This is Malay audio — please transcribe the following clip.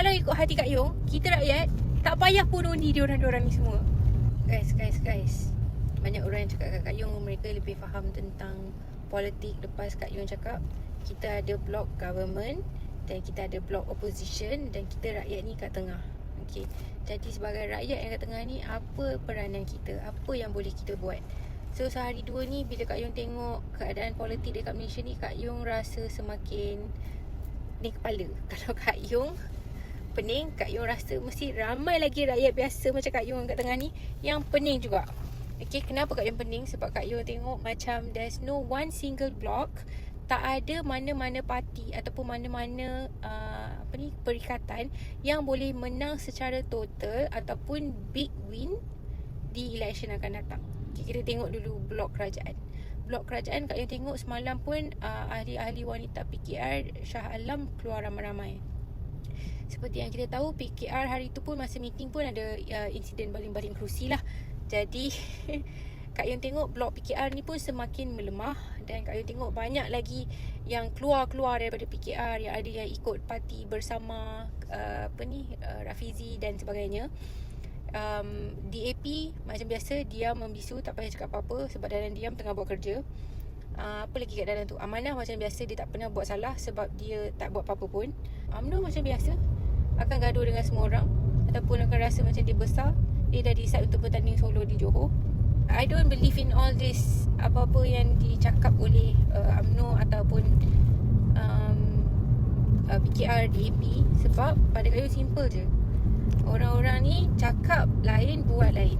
Kalau ikut hati Kak Yung, kita rakyat tak payah pun undi diorang ni semua. Guys, banyak orang yang cakap kat Kak Yung mereka lebih faham tentang politik. Lepas Kak Yung cakap kita ada blok government dan kita ada blok opposition dan kita rakyat ni kat tengah. Okay. Jadi sebagai rakyat yang kat tengah ni, apa peranan kita? Apa yang boleh kita buat? So sehari dua ni bila Kak Yung tengok keadaan politik dekat Malaysia ni, Kak Yung rasa semakin ni kepala. Kalau Kak Yung pening, Kak Yung rasa mesti ramai lagi rakyat biasa macam Kak Yung kat tengah ni yang pening juga. Okay, kenapa Kak Yung pening? Sebab Kak Yung tengok macam there's no one single block. Tak ada mana-mana parti ataupun mana-mana perikatan yang boleh menang secara total ataupun big win di election akan datang. Okay, kita tengok dulu blok kerajaan. Blok kerajaan Kak Yung tengok semalam pun ahli-ahli wanita PKR Shah Alam keluar ramai-ramai. Seperti yang kita tahu, PKR hari tu pun masa meeting pun ada insiden baling-baling kerusi lah. Jadi Kak Yung tengok blok PKR ni pun semakin melemah. Dan Kak Yung tengok banyak lagi yang keluar daripada PKR, yang ada yang ikut parti bersama Rafizi dan sebagainya. DAP macam biasa diam membisu, tak payah cakap apa-apa sebab dalam diam tengah buat kerja. Apa lagi kat dalam tu? Amanah macam biasa, dia tak pernah buat salah sebab dia tak buat apa-apa pun. UMNO macam biasa akan gaduh dengan semua orang ataupun akan rasa macam dia besar, dia dah decide untuk bertanding solo di Johor. I don't believe in all this apa-apa yang dicakap oleh UMNO ataupun PKR, DAP. Sebab pada saya simple je, orang-orang ni cakap lain, buat lain.